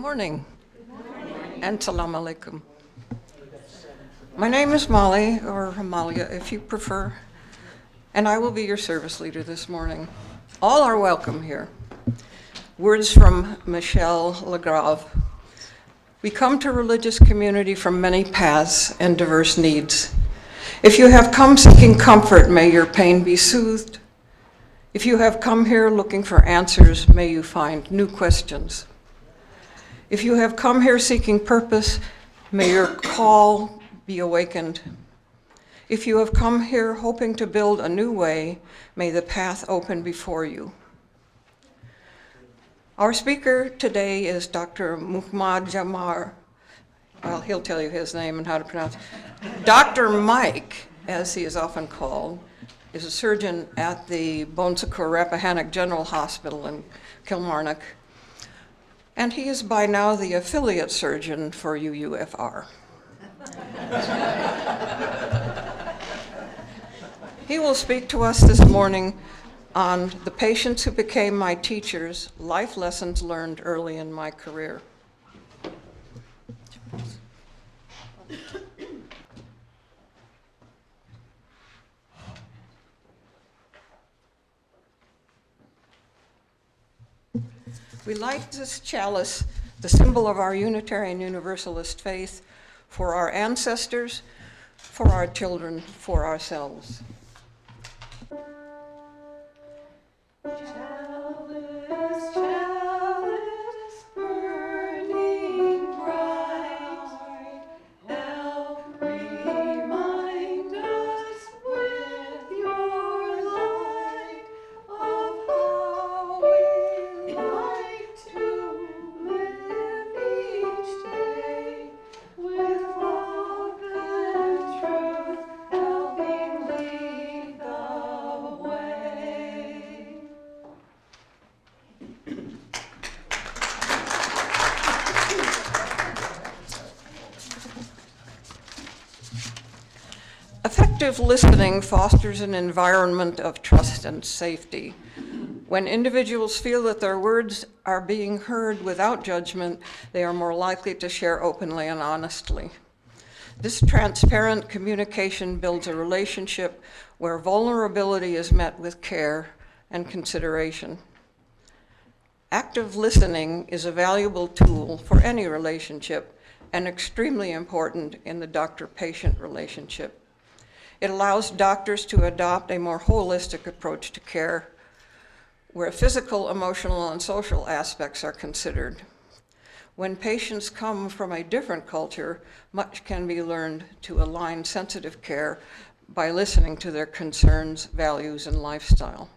morning. And salam alaikum. My name is Molly, or Amalia if you prefer, and I will be your service leader this morning. All are welcome here. Words from Michel Legrave. We come to religious community from many paths and diverse needs. If you have come seeking comfort, may your pain be soothed. If you have come here looking for answers, may you find new questions. If you have come here seeking purpose, may your call be awakened. If you have come here hoping to build a new way, may the path open before you. Our speaker today is Dr. Mahmoud Jawhar. Well, he'll tell you his name and how to pronounce it. Dr. Mike, as he is often called, is a surgeon at the Bonsecourt Rappahannock General Hospital in Kilmarnock, and he is by now the affiliate surgeon for UUFR. He will speak to us this morning on the patients who became my teachers, life lessons learned early in my career. We light this chalice, the symbol of our Unitarian Universalist faith, for our ancestors, for our children, for ourselves. Chalice, chalice, burning bright, help remind us with your light of how we like to live each day with love and truth helping lead the way. Effective listening fosters an environment of trust and safety. When individuals feel that their words are being heard without judgment, they are more likely to share openly and honestly. This transparent communication builds a relationship where vulnerability is met with care and consideration. Active listening is a valuable tool for any relationship and extremely important in the doctor-patient relationship. It allows doctors to adopt a more holistic approach to care, where physical, emotional, and social aspects are considered. When patients come from a different culture, much can be learned to align sensitive care by listening to their concerns, values, and lifestyle.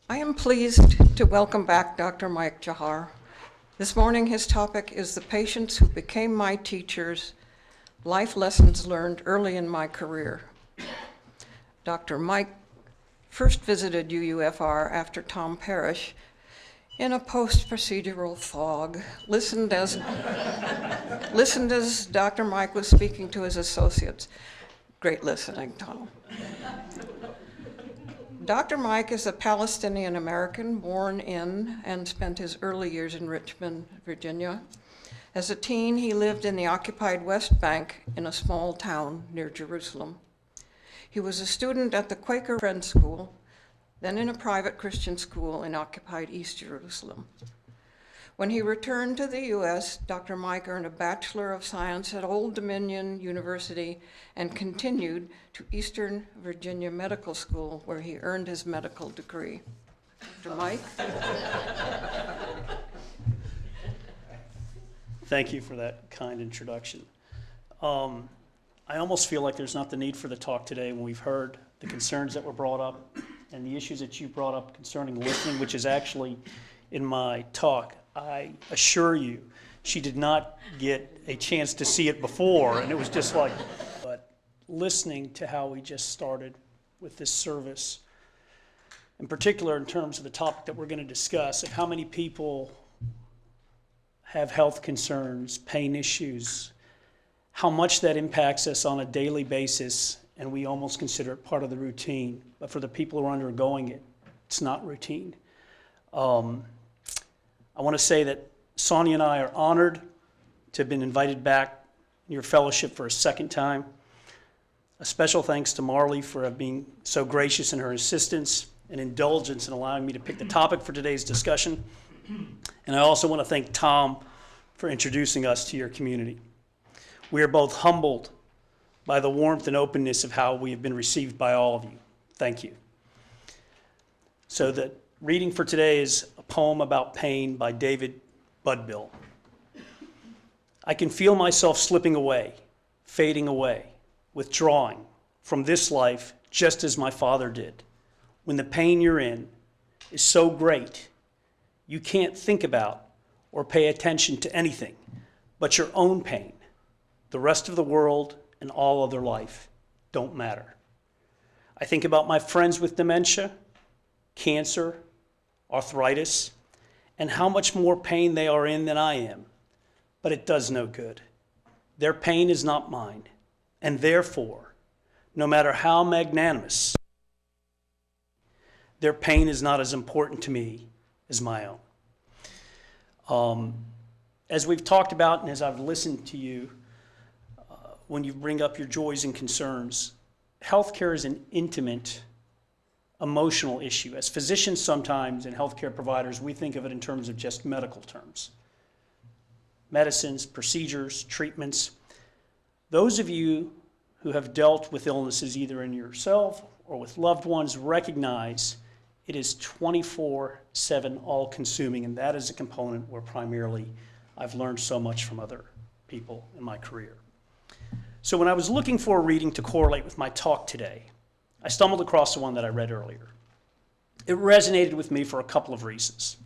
I am pleased to welcome back Dr. Mike Jawhar. This morning, his topic is the patients who became my teachers, life lessons learned early in my career. Dr. Mike first visited UUFR after Tom Parrish in a post-procedural fog, listened as Dr. Mike was speaking to his associates. Great listening, Tom. Dr. Mike is a Palestinian American born in and spent his early years in Richmond, Virginia. As a teen, he lived in the occupied West Bank in a small town near Jerusalem. He was a student at the Quaker-run Friends School, then in a private Christian school in occupied East Jerusalem. When he returned to the U.S., Dr. Mike earned a Bachelor of Science at Old Dominion University and continued to Eastern Virginia Medical School, where he earned his medical degree. Dr. Mike? Thank you for that kind introduction. I almost feel like there's not the need for the talk today when we've heard the concerns that were brought up and the issues that you brought up concerning listening, which is actually in my talk. I assure you, she did not get a chance to see it before, and it was just like, but listening to how we just started with this service, in particular in terms of the topic that we're going to discuss, of how many people have health concerns, pain issues, how much that impacts us on a daily basis, and we almost consider it part of the routine. But for the people who are undergoing it, it's not routine. I want to say that Sonia and I are honored to have been invited back in your fellowship for a second time. A special thanks to Marley for being so gracious in her assistance and indulgence in allowing me to pick the topic for today's discussion. And I also want to thank Tom for introducing us to your community. We are both humbled by the warmth and openness of how we have been received by all of you. Thank you. So the reading for today is a poem about pain by David Budbill. I can feel myself slipping away, fading away, withdrawing from this life just as my father did. When the pain you're in is so great, you can't think about or pay attention to anything but your own pain. The rest of the world and all other life don't matter. I think about my friends with dementia, cancer, arthritis, and how much more pain they are in than I am, but it does no good. Their pain is not mine, and therefore, no matter how magnanimous, their pain is not as important to me as my own. As we've talked about and as I've listened to you, when you bring up your joys and concerns, healthcare is an intimate, emotional issue. As physicians sometimes and healthcare providers, we think of it in terms of just medical terms. Medicines, procedures, treatments. Those of you who have dealt with illnesses either in yourself or with loved ones recognize it is 24/7 all-consuming, and that is a component where primarily I've learned so much from other people in my career. So when I was looking for a reading to correlate with my talk today, I stumbled across the one that I read earlier. It resonated with me for a couple of reasons.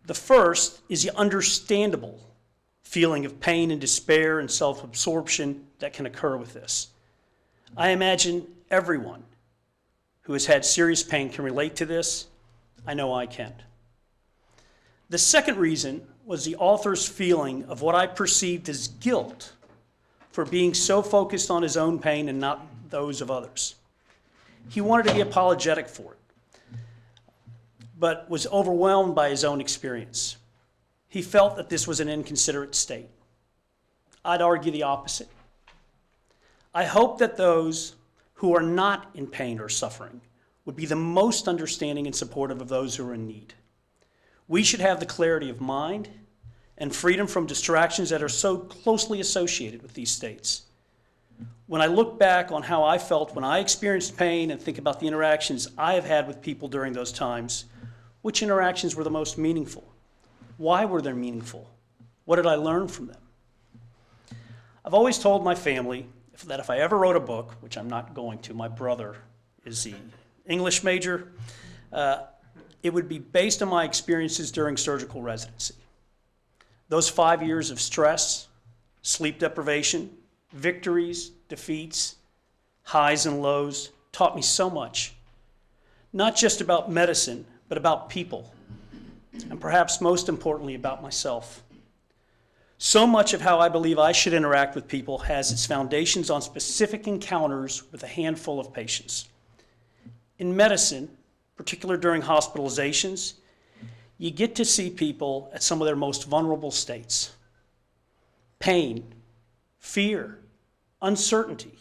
The first is the understandable feeling of pain and despair and self-absorption that can occur with this. I imagine everyone who has had serious pain can relate to this. I know I can. The second reason was the author's feeling of what I perceived as guilt for being so focused on his own pain and not those of others. He wanted to be apologetic for it, but was overwhelmed by his own experience. He felt that this was an inconsiderate state. I'd argue the opposite. I hope that those who are not in pain or suffering would be the most understanding and supportive of those who are in need. We should have the clarity of mind and freedom from distractions that are so closely associated with these states. When I look back on how I felt when I experienced pain and think about the interactions I have had with people during those times, which interactions were the most meaningful? Why were they meaningful? What did I learn from them? I've always told my family that if I ever wrote a book, which I'm not going to, my brother is the English major, it would be based on my experiences during surgical residency. Those 5 years of stress, sleep deprivation, victories, defeats, highs and lows taught me so much, not just about medicine, but about people, and perhaps most importantly about myself. So much of how I believe I should interact with people has its foundations on specific encounters with a handful of patients. In medicine, particularly during hospitalizations, you get to see people at some of their most vulnerable states. Pain, fear, uncertainty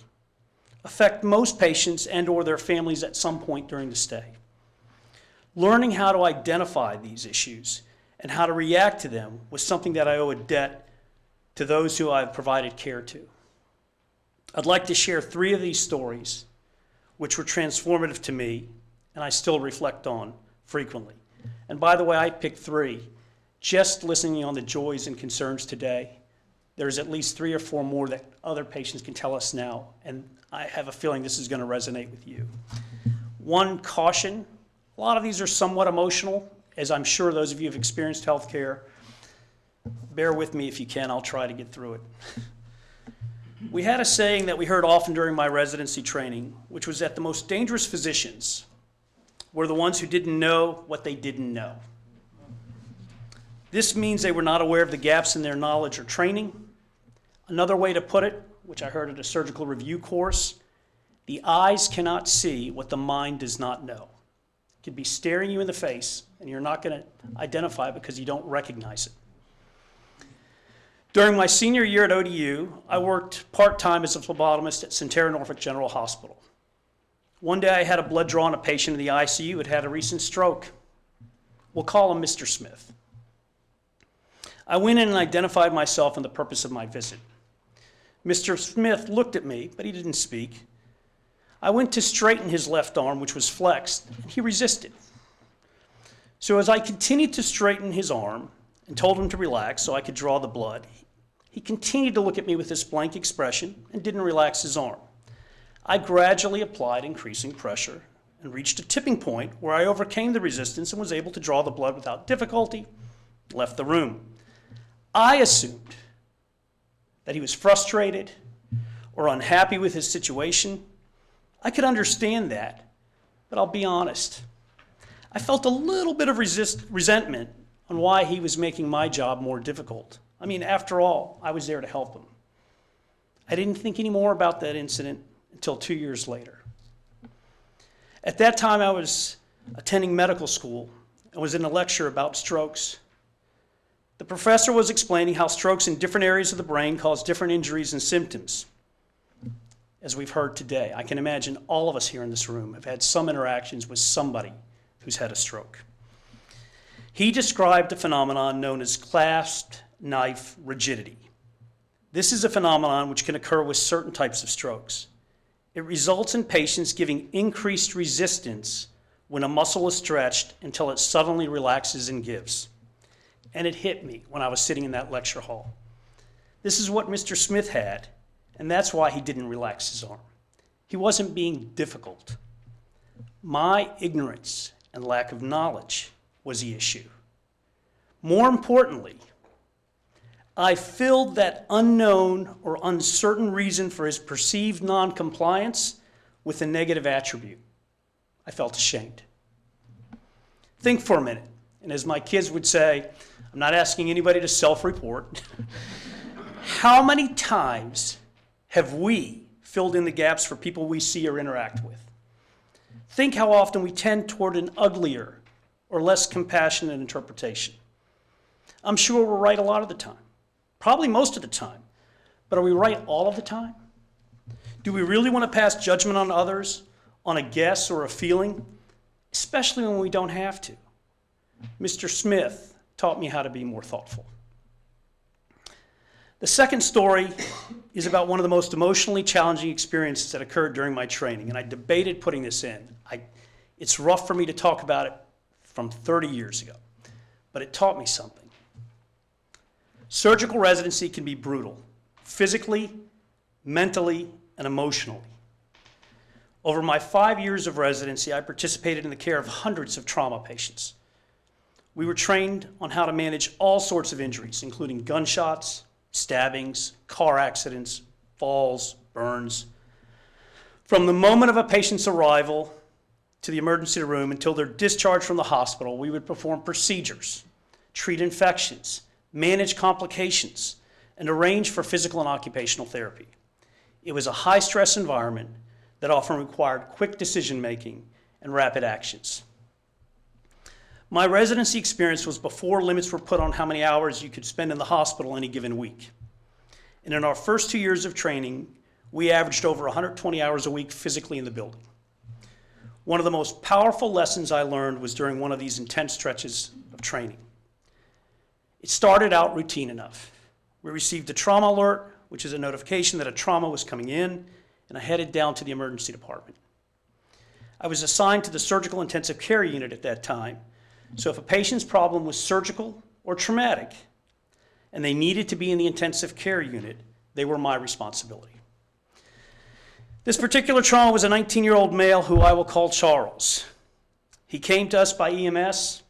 affect most patients and or their families at some point during the stay. Learning how to identify these issues and how to react to them was something that I owe a debt to those who I've provided care to. I'd like to share 3 of these stories which were transformative to me and I still reflect on frequently. And by the way, I picked 3. Just listening on the joys and concerns today, there's at least 3 or 4 more that other patients can tell us now, and I have a feeling this is going to resonate with you. One, caution. A lot of these are somewhat emotional, as I'm sure those of you who have experienced healthcare. Bear with me if you can, I'll try to get through it. We had a saying that we heard often during my residency training, which was that the most dangerous physicians were the ones who didn't know what they didn't know. This means they were not aware of the gaps in their knowledge or training. Another way to put it, which I heard at a surgical review course, the eyes cannot see what the mind does not know. It could be staring you in the face, and you're not going to identify it because you don't recognize it. During my senior year at ODU, I worked part-time as a phlebotomist at Centera Norfolk General Hospital. One day I had a blood draw on a patient in the ICU who had a recent stroke. We'll call him Mr. Smith. I went in and identified myself and the purpose of my visit. Mr. Smith looked at me, but he didn't speak. I went to straighten his left arm, which was flexed, and he resisted. So as I continued to straighten his arm and told him to relax so I could draw the blood, he continued to look at me with this blank expression and didn't relax his arm. I gradually applied increasing pressure and reached a tipping point where I overcame the resistance and was able to draw the blood without difficulty, left the room. I assumed that he was frustrated or unhappy with his situation. I could understand that, but I'll be honest. I felt a little bit of resentment on why he was making my job more difficult. I mean, after all, I was there to help him. I didn't think any more about that incident until 2 years later. At that time, I was attending medical school and was in a lecture about strokes. The professor was explaining how strokes in different areas of the brain cause different injuries and symptoms. As we've heard today, I can imagine all of us here in this room have had some interactions with somebody who's had a stroke. He described a phenomenon known as clasp knife rigidity. This is a phenomenon which can occur with certain types of strokes. It results in patients giving increased resistance when a muscle is stretched until it suddenly relaxes and gives. And it hit me when I was sitting in that lecture hall. This is what Mr. Smith had, and that's why he didn't relax his arm. He wasn't being difficult. My ignorance and lack of knowledge was the issue. More importantly, I filled that unknown or uncertain reason for his perceived non-compliance with a negative attribute. I felt ashamed. Think for a minute, and as my kids would say, I'm not asking anybody to self-report. How many times have we filled in the gaps for people we see or interact with? Think how often we tend toward an uglier or less compassionate interpretation. I'm sure we're right a lot of the time, probably most of the time, but are we right all of the time? Do we really want to pass judgment on others on a guess or a feeling, especially when we don't have to? Mr. Smith taught me how to be more thoughtful. The second story is about one of the most emotionally challenging experiences that occurred during my training, and I debated putting this in. It's rough for me to talk about it from 30 years ago, but it taught me something. Surgical residency can be brutal, physically, mentally, and emotionally. Over my 5 years of residency, I participated in the care of hundreds of trauma patients. We were trained on how to manage all sorts of injuries, including gunshots, stabbings, car accidents, falls, burns. From the moment of a patient's arrival to the emergency room until their discharge from the hospital, we would perform procedures, treat infections, manage complications, and arrange for physical and occupational therapy. It was a high-stress environment that often required quick decision-making and rapid actions. My residency experience was before limits were put on how many hours you could spend in the hospital any given week. And in our first 2 years of training, we averaged over 120 hours a week physically in the building. One of the most powerful lessons I learned was during one of these intense stretches of training. It started out routine enough. We received a trauma alert, which is a notification that a trauma was coming in, and I headed down to the emergency department. I was assigned to the surgical intensive care unit at that time, so if a patient's problem was surgical or traumatic, and they needed to be in the intensive care unit, they were my responsibility. This particular trauma was a 19-year-old male who I will call Charles. He came to us by EMS,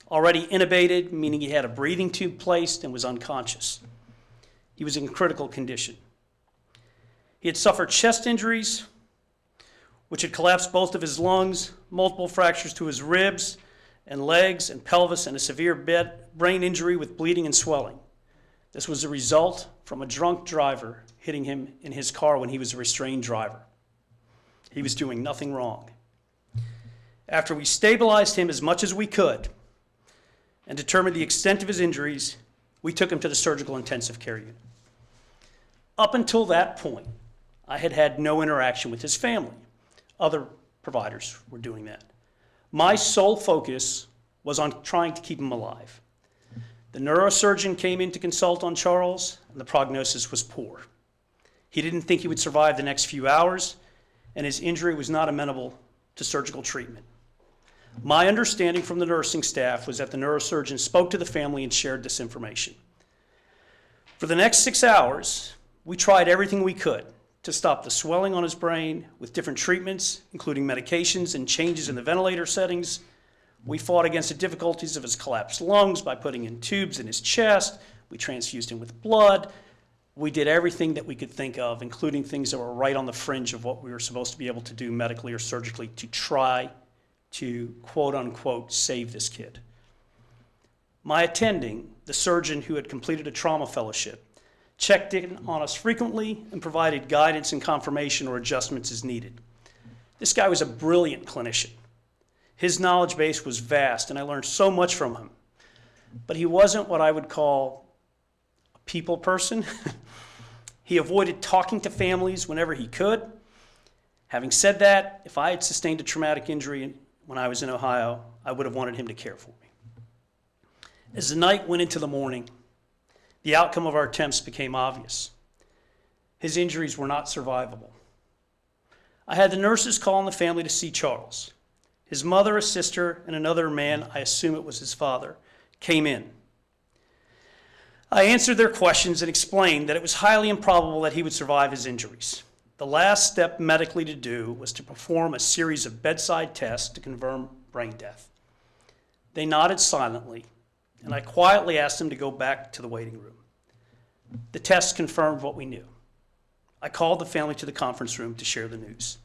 already intubated, meaning he had a breathing tube placed and was unconscious. He was in critical condition. He had suffered chest injuries, which had collapsed both of his lungs, multiple fractures to his ribs and legs and pelvis, and a severe brain injury with bleeding and swelling. This was a result from a drunk driver hitting him in his car when he was a restrained driver. He was doing nothing wrong. After we stabilized him as much as we could and determined the extent of his injuries, We took him to the surgical intensive care unit. Up until that point, I had had no interaction with his family. Other providers were doing that. My sole focus was on trying to keep him alive. The neurosurgeon came in to consult on Charles, and the prognosis was poor. He didn't think he would survive the next few hours, and his injury was not amenable to surgical treatment. My understanding from the nursing staff was that the neurosurgeon spoke to the family and shared this information. For the next 6 hours, we tried everything we could to stop the swelling on his brain with different treatments, including medications and changes in the ventilator settings. We fought against the difficulties of his collapsed lungs by putting in tubes in his chest. We transfused him with blood. We did everything that we could think of, including things that were right on the fringe of what we were supposed to be able to do medically or surgically to try to, quote unquote, save this kid. My attending, the surgeon who had completed a trauma fellowship, checked in on us frequently and provided guidance and confirmation or adjustments as needed. This guy was a brilliant clinician. His knowledge base was vast, and I learned so much from him. But he wasn't what I would call a people person. He avoided talking to families whenever he could. Having said that, if I had sustained a traumatic injury when I was in Ohio, I would have wanted him to care for me. As the night went into the morning, the outcome of our attempts became obvious. His injuries were not survivable. I had the nurses call on the family to see Charles. His mother, a sister, and another man, I assume it was his father, came in. I answered their questions and explained that it was highly improbable that he would survive his injuries. The last step medically to do was to perform a series of bedside tests to confirm brain death. They nodded silently, and I quietly asked them to go back to the waiting room. The tests confirmed what we knew. I called the family to the conference room to share the news.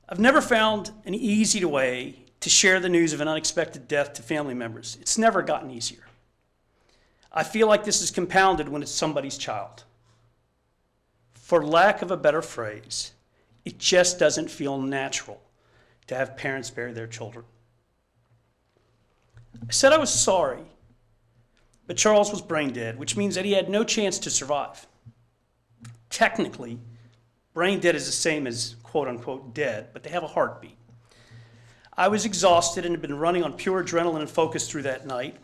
I've never found an easy way to share the news of an unexpected death to family members. It's never gotten easier. I feel like this is compounded when it's somebody's child. For lack of a better phrase, it just doesn't feel natural to have parents bury their children. I said I was sorry, but Charles was brain dead, which means that he had no chance to survive. Technically, brain dead is the same as quote unquote dead, but they have a heartbeat. I was exhausted and had been running on pure adrenaline and focus through that night.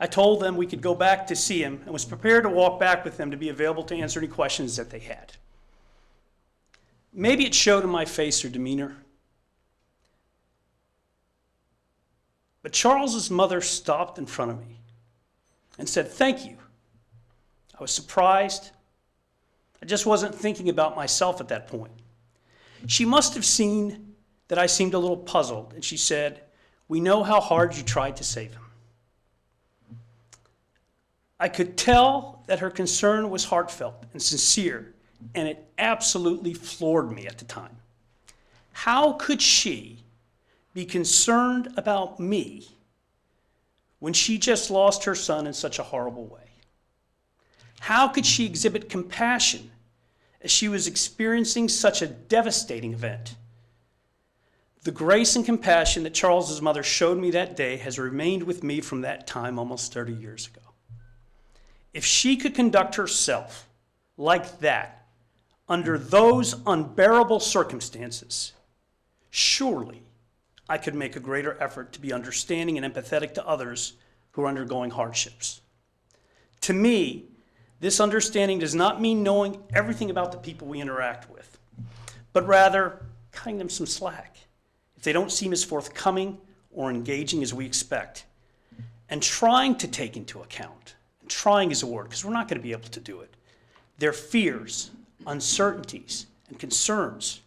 I told them we could go back to see him and was prepared to walk back with them to be available to answer any questions that they had. Maybe it showed in my face or demeanor. But Charles's mother stopped in front of me and said, "Thank you." I was surprised. I just wasn't thinking about myself at that point. She must have seen that I seemed a little puzzled, and she said, "We know how hard you tried to save him." I could tell that her concern was heartfelt and sincere, and it absolutely floored me at the time. How could she be concerned about me when she just lost her son in such a horrible way? How could she exhibit compassion as she was experiencing such a devastating event? The grace and compassion that Charles's mother showed me that day has remained with me from that time almost 30 years ago. If she could conduct herself like that under those unbearable circumstances, surely I could make a greater effort to be understanding and empathetic to others who are undergoing hardships. To me, this understanding does not mean knowing everything about the people we interact with, but rather cutting them some slack if they don't seem as forthcoming or engaging as we expect, and trying to take into account, and trying is a word because we're not going to be able to do it, their fears, uncertainties, and concerns.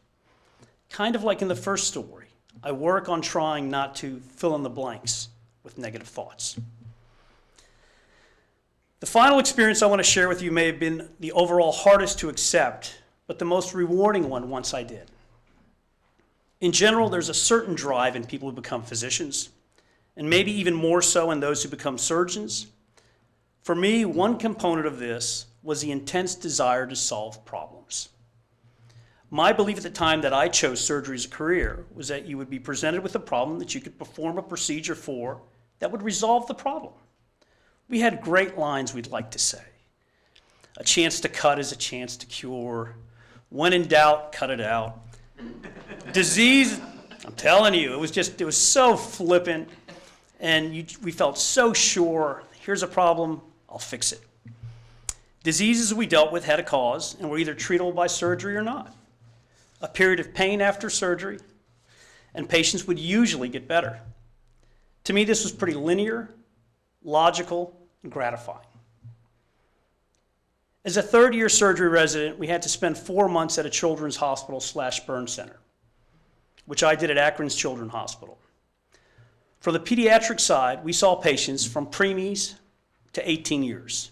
Kind of like in the first story, I work on trying not to fill in the blanks with negative thoughts. The final experience I want to share with you may have been the overall hardest to accept, but the most rewarding one once I did. In general, there's a certain drive in people who become physicians, and maybe even more so in those who become surgeons. For me, one component of this was the intense desire to solve problems. My belief at the time that I chose surgery as a career was that you would be presented with a problem that you could perform a procedure for that would resolve the problem. We had great lines we'd like to say. A chance to cut is a chance to cure. When in doubt, cut it out. Disease, I'm telling you, it was so flippant, and we felt so sure, here's a problem, I'll fix it. Diseases we dealt with had a cause and were either treatable by surgery or not. A period of pain after surgery, and patients would usually get better. To me, this was pretty linear, logical, and gratifying. As a third-year surgery resident, we had to spend 4 months at a children's hospital/burn center, which I did at Akron's Children's Hospital. For the pediatric side, we saw patients from preemies to 18 years.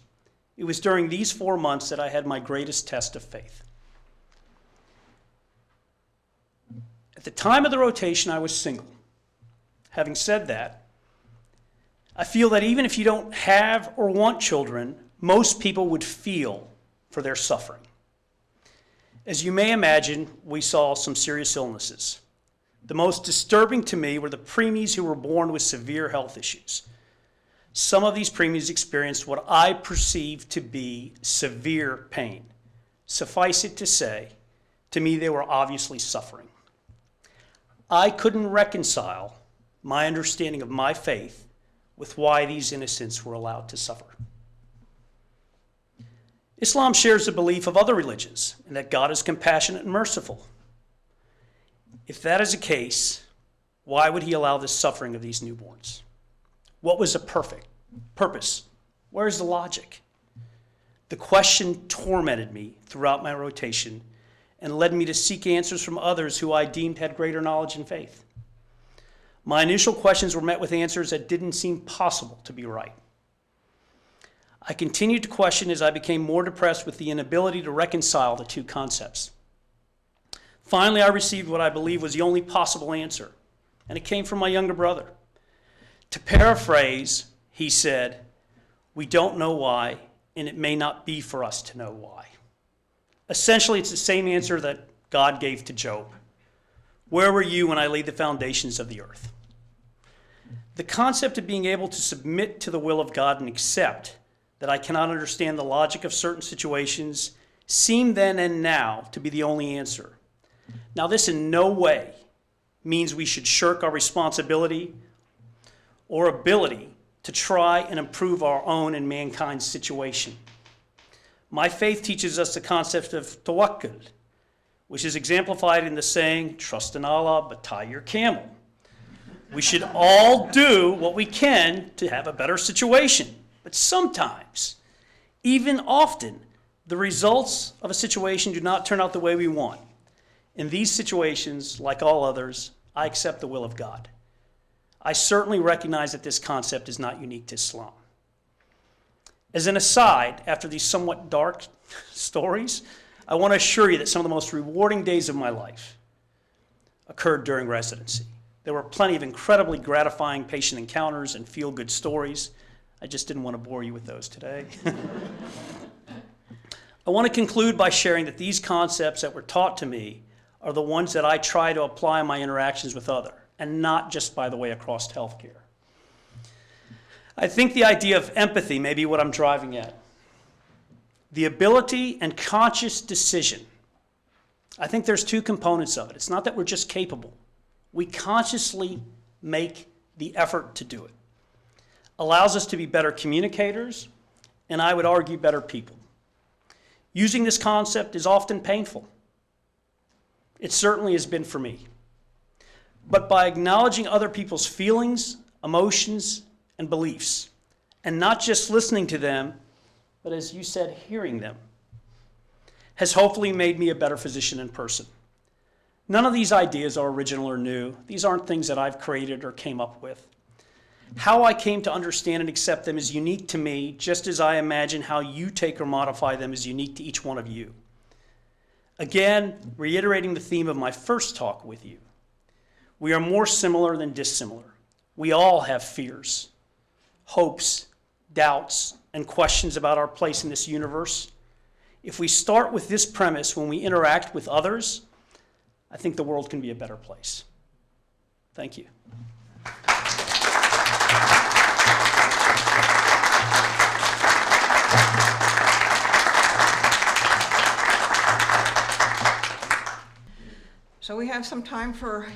It was during these 4 months that I had my greatest test of faith. At the time of the rotation, I was single. Having said that, I feel that even if you don't have or want children, most people would feel for their suffering. As you may imagine, we saw some serious illnesses. The most disturbing to me were the preemies who were born with severe health issues. Some of these preemies experienced what I perceived to be severe pain. Suffice it to say, to me they were obviously suffering. I couldn't reconcile my understanding of my faith with why these innocents were allowed to suffer. Islam shares the belief of other religions in that God is compassionate and merciful. If that is the case, why would he allow the suffering of these newborns? What was the perfect purpose? Where's the logic? The question tormented me throughout my rotation and led me to seek answers from others who I deemed had greater knowledge and faith. My initial questions were met with answers that didn't seem possible to be right. I continued to question as I became more depressed with the inability to reconcile the two concepts. Finally, I received what I believe was the only possible answer, and it came from my younger brother. To paraphrase, he said, "We don't know why, and it may not be for us to know why." Essentially, it's the same answer that God gave to Job. Where were you when I laid the foundations of the earth? The concept of being able to submit to the will of God and accept that I cannot understand the logic of certain situations seemed then and now to be the only answer. Now, this in no way means we should shirk our responsibility or ability to try and improve our own and mankind's situation. My faith teaches us the concept of tawakkul, which is exemplified in the saying, "Trust in Allah, but tie your camel." We should all do what we can to have a better situation. But sometimes, even often, the results of a situation do not turn out the way we want. In these situations, like all others, I accept the will of God. I certainly recognize that this concept is not unique to Islam. As an aside, after these somewhat dark stories, I want to assure you that some of the most rewarding days of my life occurred during residency. There were plenty of incredibly gratifying patient encounters and feel-good stories. I just didn't want to bore you with those today. I want to conclude by sharing that these concepts that were taught to me are the ones that I try to apply in my interactions with others, and not just by the way across healthcare. I think the idea of empathy may be what I'm driving at. The ability and conscious decision. I think there's two components of it. It's not that we're just capable. We consciously make the effort to do it. Allows us to be better communicators, and I would argue better people. Using this concept is often painful. It certainly has been for me. But by acknowledging other people's feelings, emotions, and beliefs, and not just listening to them, but as you said, hearing them, has hopefully made me a better physician in person. None of these ideas are original or new. These aren't things that I've created or came up with. How I came to understand and accept them is unique to me, just as I imagine how you take or modify them is unique to each one of you. Again, reiterating the theme of my first talk with you, we are more similar than dissimilar. We all have fears, hopes, doubts, and questions about our place in this universe. If we start with this premise when we interact with others, I think the world can be a better place. Thank you. So we have some time for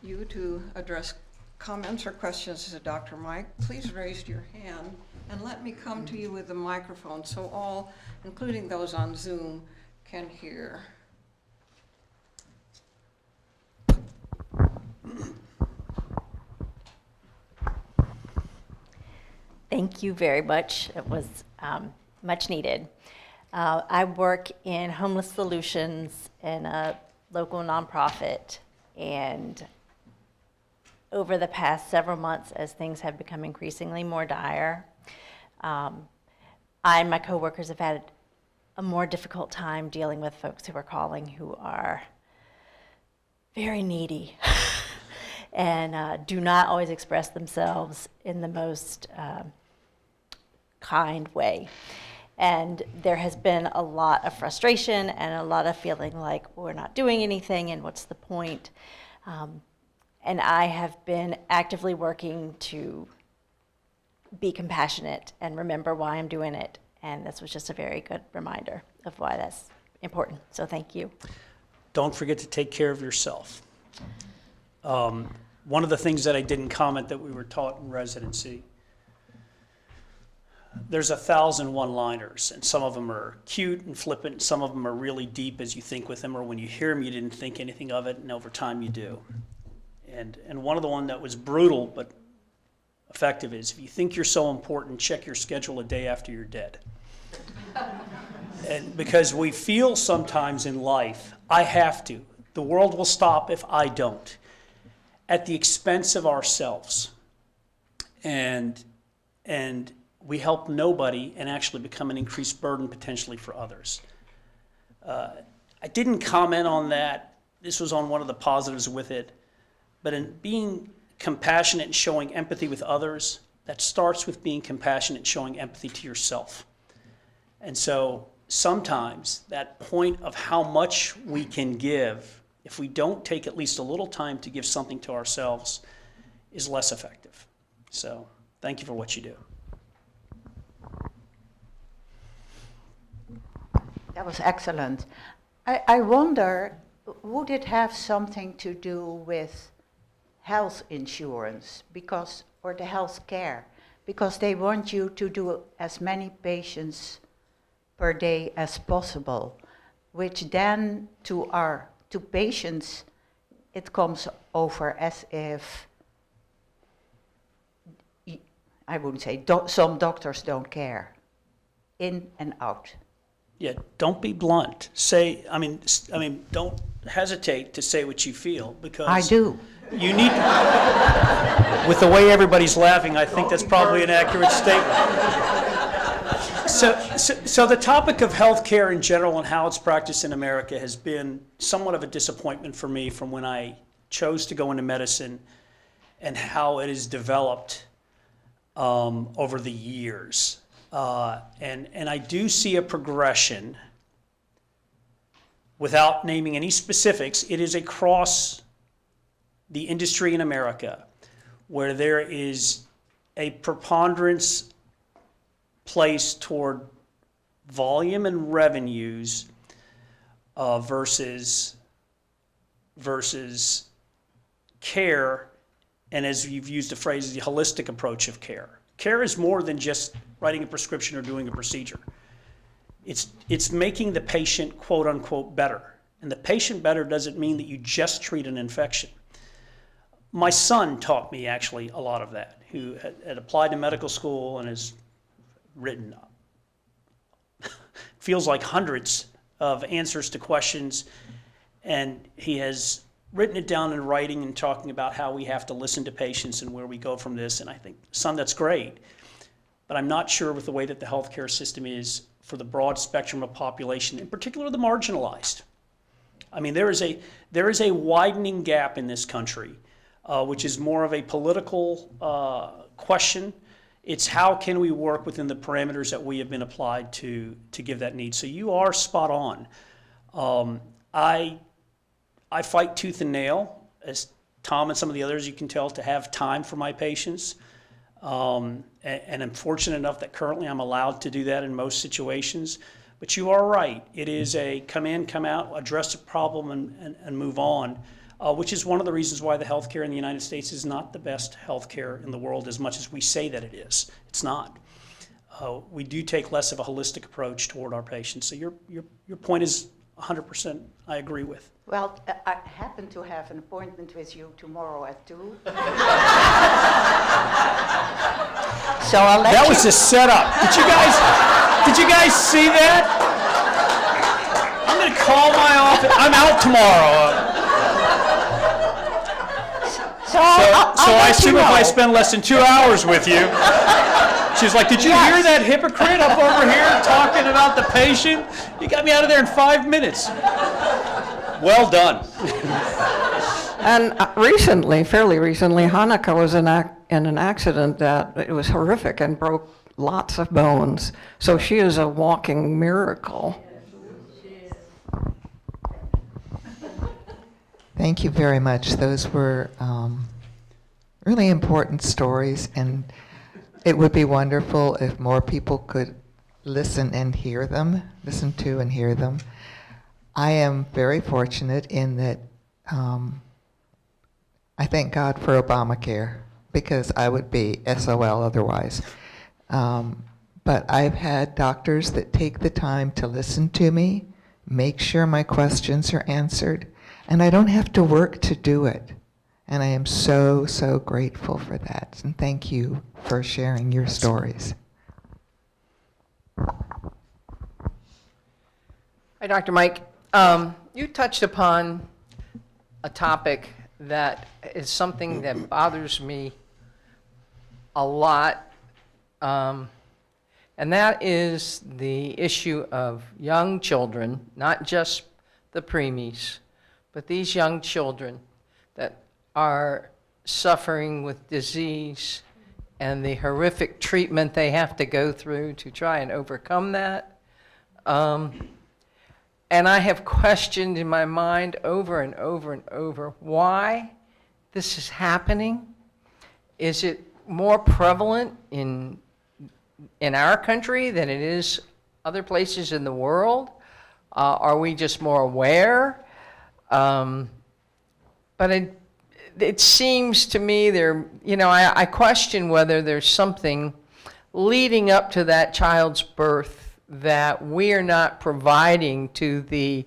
you to address comments or questions to Dr. Mike. Please raise your hand and let me come to you with the microphone so all, including those on Zoom, can hear. Thank you very much. It was much needed. I work in homeless solutions in a local nonprofit, and over the past several months, as things have become increasingly more dire, I and my coworkers have had a more difficult time dealing with folks who are calling who are very needy and do not always express themselves in the most kind way. And there has been a lot of frustration and a lot of feeling like we're not doing anything and what's the point. And I have been actively working to be compassionate and remember why I'm doing it. And this was just a very good reminder of why that's important. So thank you. Don't forget to take care of yourself. One of the things that I didn't comment that we were taught in residency, there's 1,000 one-liners, and some of them are cute and flippant, some of them are really deep as you think with them, or when you hear them you didn't think anything of it, and over time you do. And one of the one that was brutal but effective is, if you think you're so important, check your schedule a day after you're dead. And because we feel sometimes in life, I have to. The world will stop if I don't, at the expense of ourselves. And we help nobody and actually become an increased burden potentially for others. I didn't comment on that. This was on one of the positives with it. But in being compassionate and showing empathy with others, that starts with being compassionate and showing empathy to yourself. And so sometimes that point of how much we can give, if we don't take at least a little time to give something to ourselves, is less effective. So thank you for what you do. That was excellent. I wonder, would it have something to do with health insurance or the health care? Because they want you to do as many patients per day as possible, which then to patients, it comes over as if, I wouldn't say, some doctors don't care, in and out. Yeah, don't be blunt. Don't hesitate to say what you feel, because I do. You need, with the way everybody's laughing, I think that's probably an accurate statement. So the topic of healthcare in general and how it's practiced in America has been somewhat of a disappointment for me from when I chose to go into medicine and how it has developed over the years. And I do see a progression. Without naming any specifics, it is across the industry in America where there is a preponderance placed toward volume and revenues versus care, and as you've used the phrase, the holistic approach of care. Care is more than just writing a prescription or doing a procedure. It's making the patient, quote unquote, better. And the patient better doesn't mean that you just treat an infection. My son taught me actually a lot of that, who had applied to medical school and has written, feels like hundreds of answers to questions, and he has written it down in writing and talking about how we have to listen to patients and where we go from this. And I think, son, that's great, but I'm not sure with the way that the healthcare system is for the broad spectrum of population, in particular the marginalized. I mean, there is a widening gap in this country, which is more of a political question. It's how can we work within the parameters that we have been applied to give that need. So you are spot on. I fight tooth and nail, as Tom and some of the others you can tell, to have time for my patients. And I'm fortunate enough that currently I'm allowed to do that in most situations. But you are right. It is a come in, come out, address a problem, and move on, which is one of the reasons why the healthcare in the United States is not the best healthcare in the world as much as we say that it is. It's not. We do take less of a holistic approach toward our patients. So your point is 100% I agree with. Well, I happen to have an appointment with you tomorrow at 2. So I'll let That you... was a setup. Did you guys see that? I'm going to call my office. I'm out tomorrow. So I assume if I spend less than 2 hours with you, she's like, did you hear that hypocrite up over here talking about the patient? You got me out of there in 5 minutes. Well done. And recently, fairly recently, Hanukkah was in an accident that it was horrific and broke lots of bones. So she is a walking miracle. Thank you very much. Those were really important stories, and it would be wonderful if more people could listen to and hear them. I am very fortunate in that I thank God for Obamacare, because I would be SOL otherwise. But I've had doctors that take the time to listen to me, make sure my questions are answered, and I don't have to work to do it. And I am so, so grateful for that. And thank you for sharing your stories. Hi, Dr. Mike. You touched upon a topic that is something that bothers me a lot, and that is the issue of young children, not just the preemies, but these young children that are suffering with disease and the horrific treatment they have to go through to try and overcome that. And I have questioned in my mind over and over and over why this is happening. Is it more prevalent in our country than it is other places in the world? Are we just more aware? But it seems to me I question whether there's something leading up to that child's birth that we are not providing to the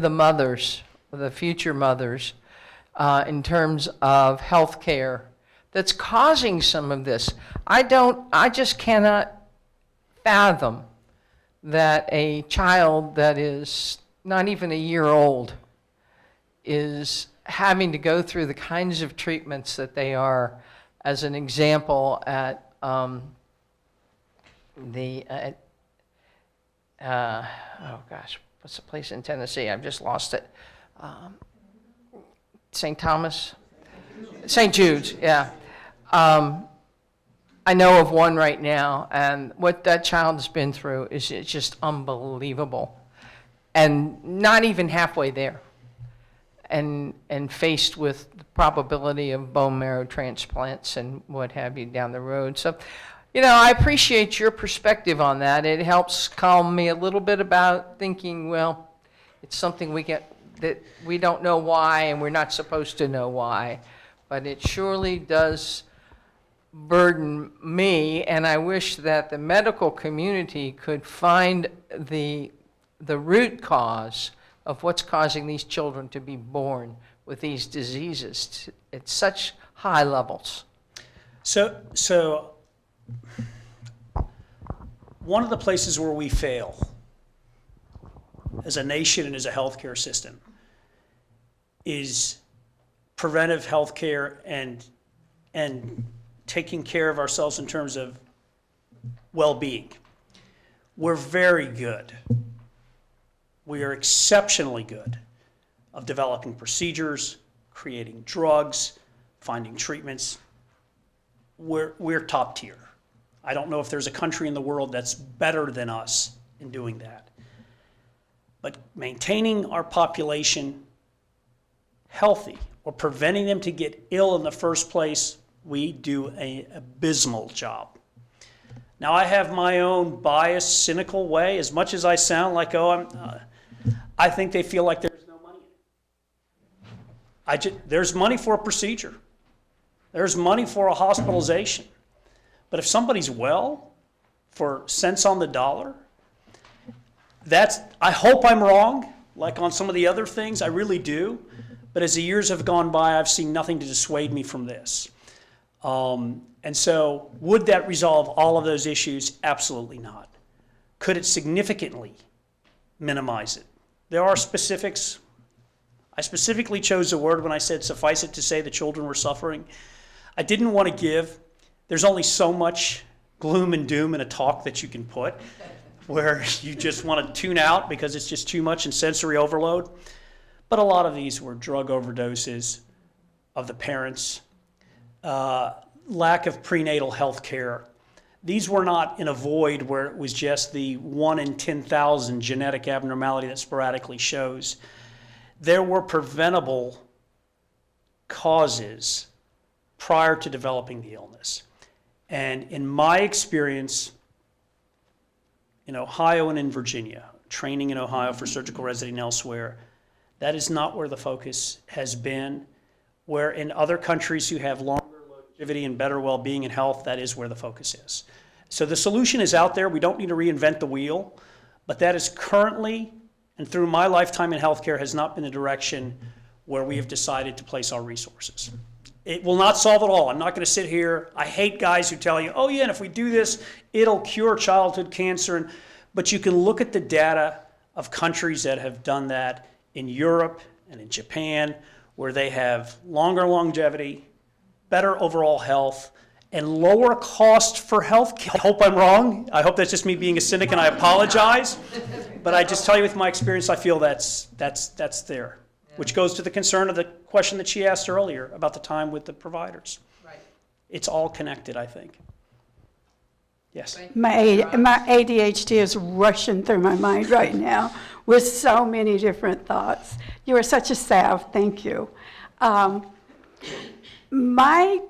mothers, the future mothers, in terms of health care that's causing some of this. I just cannot fathom that a child that is not even a year old is having to go through the kinds of treatments that they are. As an example, at what's the place in Tennessee? I've just lost it. St. Thomas? St. Jude's, yeah. I know of one right now, and what that child's been through is just unbelievable. And not even halfway there. And faced with the probability of bone marrow transplants and what have you down the road. So, I appreciate your perspective on that. It helps calm me a little bit about thinking, well, it's something that we don't know why, and we're not supposed to know why. But it surely does burden me, and I wish that the medical community could find the root cause of what's causing these children to be born with these diseases at such high levels. So one of the places where we fail as a nation and as a healthcare system is preventive healthcare and taking care of ourselves in terms of well-being. We're very good. We are exceptionally good of developing procedures, creating drugs, finding treatments. We're top tier. I don't know if there's a country in the world that's better than us in doing that. But maintaining our population healthy or preventing them to get ill in the first place, we do an abysmal job. Now, I have my own biased, cynical way. As much as I sound like, I think they feel like there's no money in it. There's money for a procedure. There's money for a hospitalization. But if somebody's well, for cents on the dollar, I hope I'm wrong, like on some of the other things, I really do. But as the years have gone by, I've seen nothing to dissuade me from this. And so, would that resolve all of those issues? Absolutely not. Could it significantly minimize it? There are specifics. I specifically chose the word when I said suffice it to say the children were suffering. I didn't want to there's only so much gloom and doom in a talk that you can put where you just want to tune out because it's just too much and sensory overload. But a lot of these were drug overdoses of the parents, lack of prenatal health care. These were not in a void where it was just the 1 in 10,000 genetic abnormality that sporadically shows. There were preventable causes prior to developing the illness. And in my experience in Ohio and in Virginia, training in Ohio for surgical residence elsewhere, that is not where the focus has been. Where in other countries who have longer longevity and better well-being and health, that is where the focus is. So the solution is out there. We don't need to reinvent the wheel, but that is currently, and through my lifetime in healthcare, has not been the direction where we have decided to place our resources. It will not solve it all. I'm not going to sit here. I hate guys who tell you, oh yeah, and if we do this, it'll cure childhood cancer. But you can look at the data of countries that have done that in Europe and in Japan, where they have longer longevity, better overall health, and lower cost for health care. I hope I'm wrong. I hope that's just me being a cynic, and I apologize. But I just tell you with my experience, I feel that's there, which goes to the concern of the question that she asked earlier about the time with the providers. Right. It's all connected, I think. Yes. My ADHD is rushing through my mind right now with so many different thoughts. You are such a salve. Thank you. My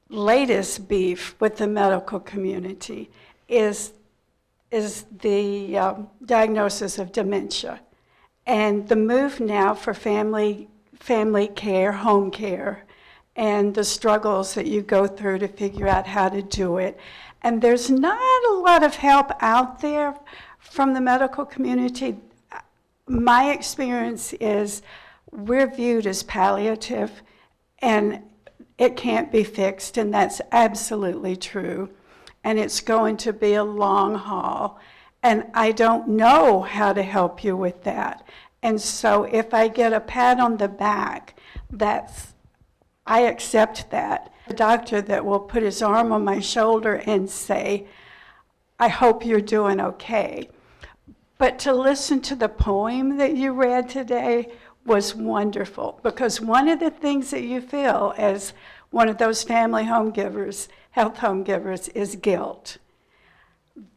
latest beef with the medical community is the diagnosis of dementia and the move now for family care, home care, and the struggles that you go through to figure out how to do it. And there's not a lot of help out there from the medical community. My experience is we're viewed as palliative, and it can't be fixed, and that's absolutely true. And it's going to be a long haul, and I don't know how to help you with that. And so if I get a pat on the back, I accept that. A doctor that will put his arm on my shoulder and say, I hope you're doing okay. But to listen to the poem that you read today was wonderful, because one of the things that you feel as one of those family home givers, health home givers, is guilt.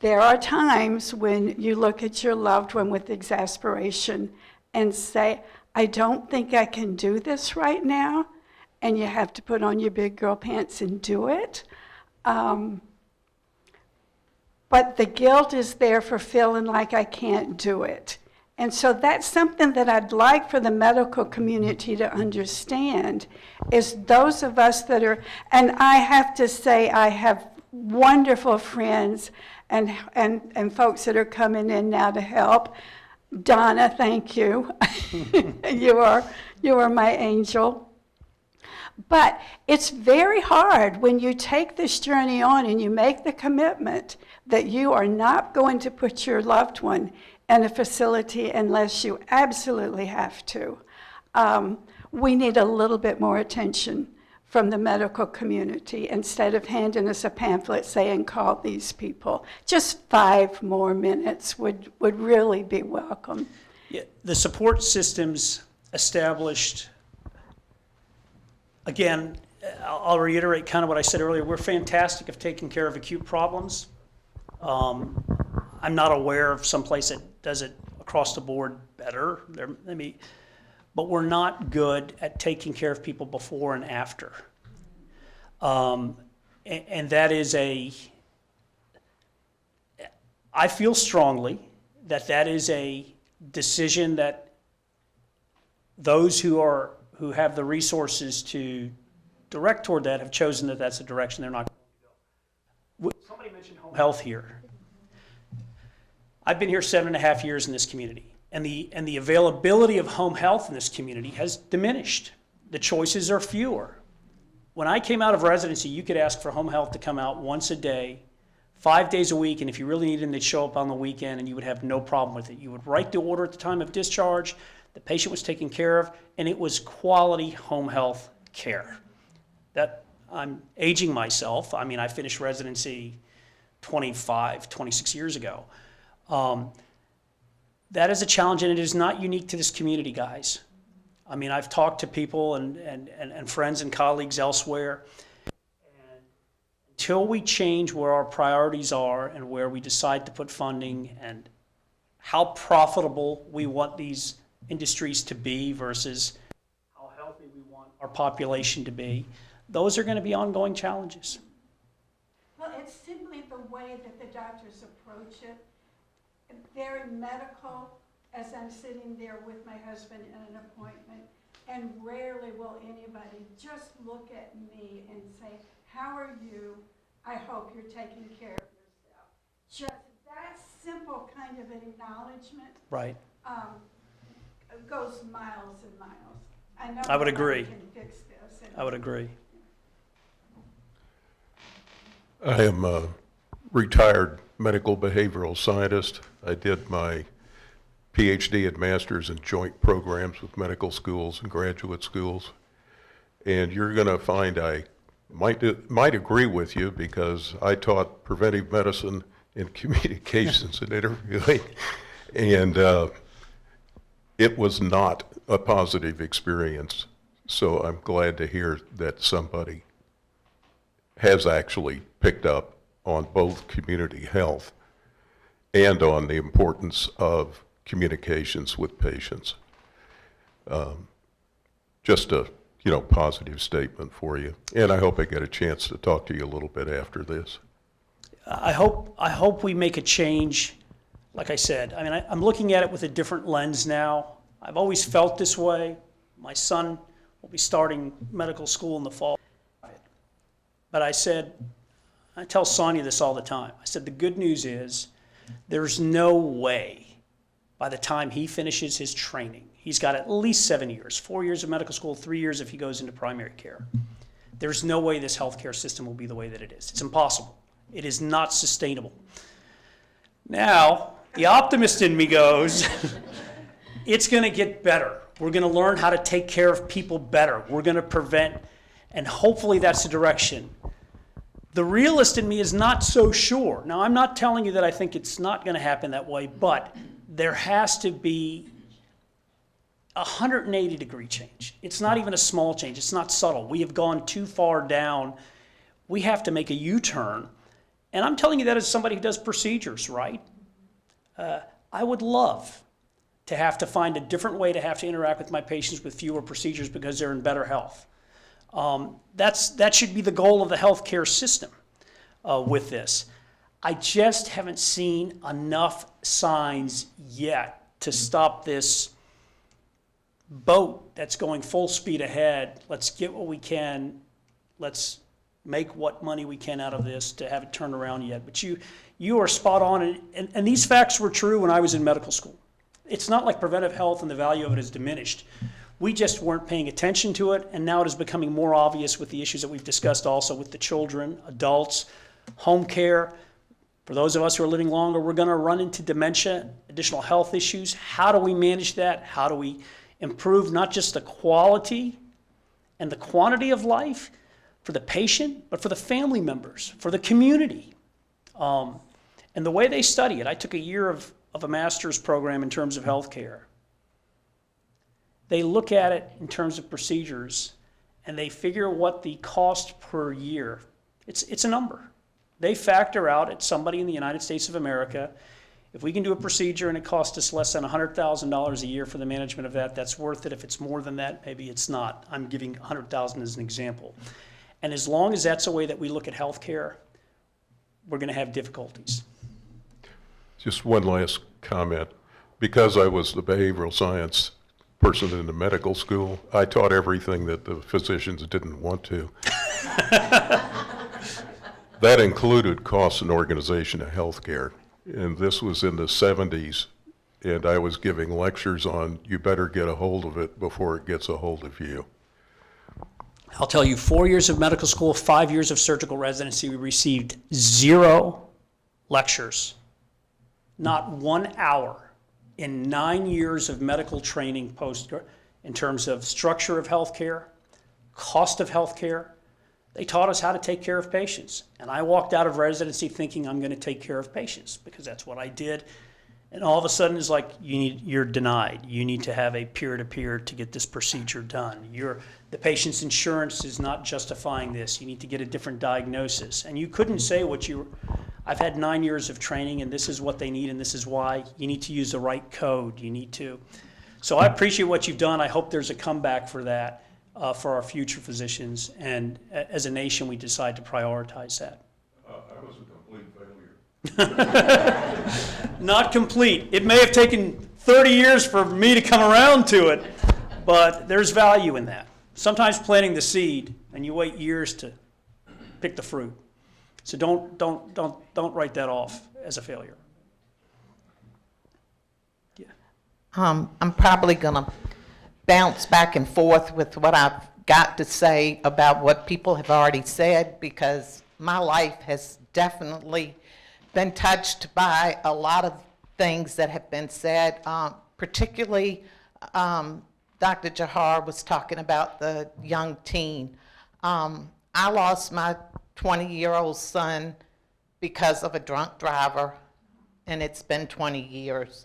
There are times when you look at your loved one with exasperation and say, I don't think I can do this right now, and you have to put on your big girl pants and do it. But the guilt is there for feeling like I can't do it. And so that's something that I'd like for the medical community to understand, is those of us that are, and I have to say I have wonderful friends and folks that are coming in now to help. Donna, thank you. You are my angel. But it's very hard when you take this journey on and you make the commitment that you are not going to put your loved one in a facility unless you absolutely have to. We need a little bit more attention from the medical community instead of handing us a pamphlet saying call these people. Just 5 more minutes would really be welcome. Yeah, the support systems established, again, I'll reiterate kind of what I said earlier. We're fantastic at taking care of acute problems. I'm not aware of some place that does it across the board better. But we're not good at taking care of people before and after. And that is I feel strongly that that is a decision that those who have the resources to direct toward that have chosen that that's the direction they're not going to go. Somebody mentioned home health here. I've been here 7.5 years in this community, and the availability of home health in this community has diminished. The choices are fewer. When I came out of residency, you could ask for home health to come out once a day, 5 days a week, and if you really needed them, they'd show up on the weekend, and you would have no problem with it. You would write the order at the time of discharge, the patient was taken care of, and it was quality home health care. That, I'm aging myself. I mean, I finished residency 26 years ago. That is a challenge, and it is not unique to this community, guys. I mean, I've talked to people and friends and colleagues elsewhere. And until we change where our priorities are and where we decide to put funding and how profitable we want these industries to be versus how healthy we want our population to be, those are going to be ongoing challenges. Well, it's simply the way that the doctors approach it. Very medical, as I'm sitting there with my husband in an appointment, and rarely will anybody just look at me and say, how are you? I hope you're taking care of yourself. Just that simple kind of an acknowledgement Right. Goes miles and miles. I know I would nobody agree. can fix this. I would agree. I am a retired medical behavioral scientist. I did my PhD and master's in joint programs with medical schools and graduate schools. And you're going to find I might agree with you because I taught preventive medicine in communications and interviewing. And it was not a positive experience. So I'm glad to hear that somebody has actually picked up on both community health and on the importance of communications with patients. Just a positive statement for you. And I hope I get a chance to talk to you a little bit after this. I hope we make a change. Like I said, I mean, I'm looking at it with a different lens now. I've always felt this way. My son will be starting medical school in the fall. But I tell Sonia this all the time. I said, the good news is there's no way by the time he finishes his training, he's got at least 7 years, 4 years of medical school, 3 years if he goes into primary care. There's no way this healthcare system will be the way that it is. It's impossible. It is not sustainable. Now, the optimist in me goes, it's going to get better. We're going to learn how to take care of people better. We're going to prevent, and hopefully that's the direction. The realist in me is not so sure. Now, I'm not telling you that I think it's not going to happen that way, but there has to be a 180-degree change. It's not even a small change. It's not subtle. We have gone too far down. We have to make a U-turn. And I'm telling you that as somebody who does procedures, right? I would love to have to find a different way to have to interact with my patients with fewer procedures because they're in better health. That should be the goal of the healthcare system with this. I just haven't seen enough signs yet to stop this boat that's going full speed ahead. Let's get what we can. Let's make what money we can out of this to have it turn around yet. But you are spot on, and these facts were true when I was in medical school. It's not like preventive health and the value of it has diminished. We just weren't paying attention to it, and now it is becoming more obvious with the issues that we've discussed also with the children, adults, home care. For those of us who are living longer, we're going to run into dementia, additional health issues. How do we manage that? How do we improve not just the quality and the quantity of life for the patient, but for the family members, for the community? And the way they study it, I took a year of a master's program in terms of healthcare. They look at it in terms of procedures, and they figure what the cost per year. It's a number. They factor out at somebody in the United States of America, if we can do a procedure and it costs us less than $100,000 a year for the management of that, that's worth it. If it's more than that, maybe it's not. I'm giving $100,000 as an example. And as long as that's the way that we look at healthcare, we're going to have difficulties. Just one last comment. Because I was the behavioral science person in the medical school, I taught everything that the physicians didn't want to. That included cost and organization of healthcare. And this was in the 70s, and I was giving lectures on you better get a hold of it before it gets a hold of you. I'll tell you, 4 years of medical school, 5 years of surgical residency, we received 0 lectures, not 1 hour in 9 years of medical training post in terms of structure of healthcare, cost of healthcare. They taught us how to take care of patients. And I walked out of residency thinking I'm going to take care of patients because that's what I did. And all of a sudden it's like, you're denied. You need to have a peer-to-peer to get this procedure done. The patient's insurance is not justifying this. You need to get a different diagnosis. And you couldn't say I've had 9 years of training and this is what they need and this is why. You need to use the right code. So I appreciate what you've done. I hope there's a comeback for that. For our future physicians, and as a nation, we decide to prioritize that. I was a complete failure. Not complete. It may have taken 30 years for me to come around to it, but there's value in that. Sometimes planting the seed, and you wait years to pick the fruit. So don't write that off as a failure. Yeah. I'm probably going to bounce back and forth with what I've got to say about what people have already said, because my life has definitely been touched by a lot of things that have been said, particularly Dr. Jawhar was talking about the young teen. I lost my 20-year-old son because of a drunk driver, and it's been 20 years.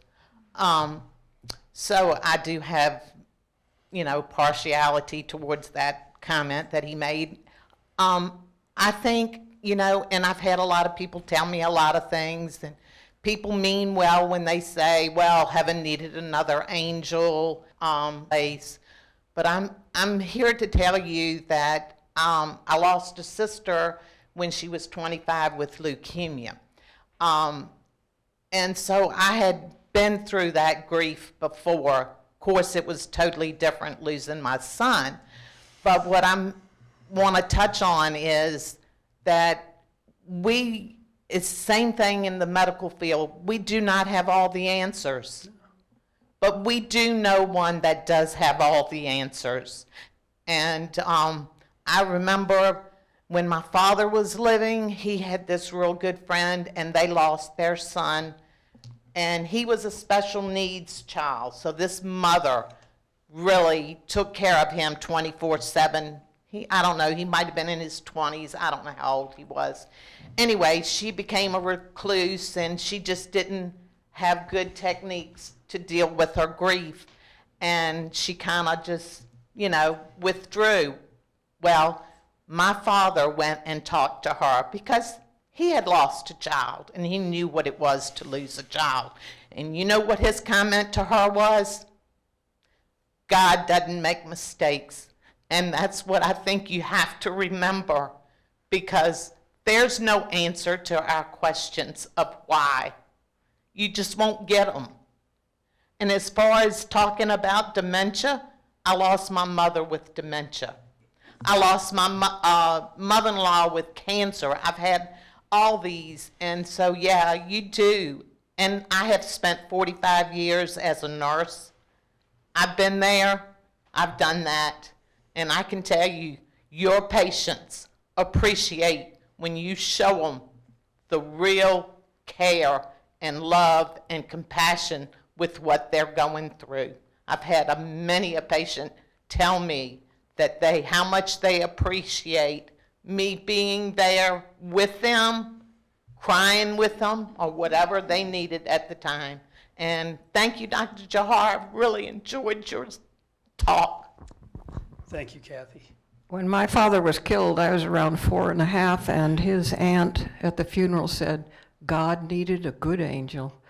So I do have partiality towards that comment that he made. I think, and I've had a lot of people tell me a lot of things, and people mean well when they say, well, heaven needed another angel place. But I'm here to tell you that I lost a sister when she was 25 with leukemia. And so I had been through that grief before. Of course, it was totally different losing my son. But what I want to touch on is that it's the same thing in the medical field. We do not have all the answers. But we do know one that does have all the answers. And I remember when my father was living, he had this real good friend, and they lost their son. And he was a special needs child. So this mother really took care of him 24/7. I don't know, he might have been in his 20s. I don't know how old he was. Anyway, she became a recluse, and she just didn't have good techniques to deal with her grief. And she kind of just, withdrew. Well, my father went and talked to her because he had lost a child, and he knew what it was to lose a child. And you know what his comment to her was? God doesn't make mistakes. And that's what I think you have to remember, because there's no answer to our questions of why. You just won't get them. And as far as talking about dementia, I lost my mother with dementia. I lost my mother-in-law with cancer. I've had all these, and so yeah, you do. And I have spent 45 years as a nurse. I've been there, I've done that, and I can tell you, your patients appreciate when you show them the real care and love and compassion with what they're going through. I've had many a patient tell me that how much they appreciate me being there with them, crying with them, or whatever they needed at the time. And thank you, Dr. Jawhar. I've really enjoyed your talk. Thank you, Kathy. When my father was killed, I was around 4.5, and his aunt at the funeral said, God needed a good angel.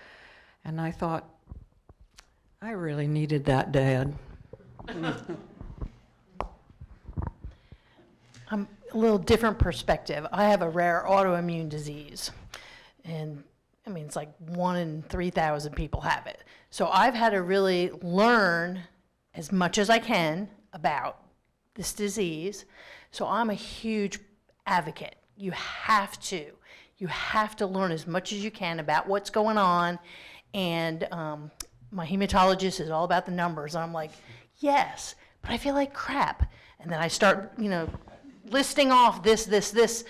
And I thought, I really needed that, Dad. A little different perspective. I have a rare autoimmune disease, and I mean, it's like 1 in 3,000 people have it. So I've had to really learn as much as I can about this disease. So I'm a huge advocate. You have to learn as much as you can about what's going on. And my hematologist is all about the numbers. I'm like, yes, but I feel like crap. And then I start, listing off this,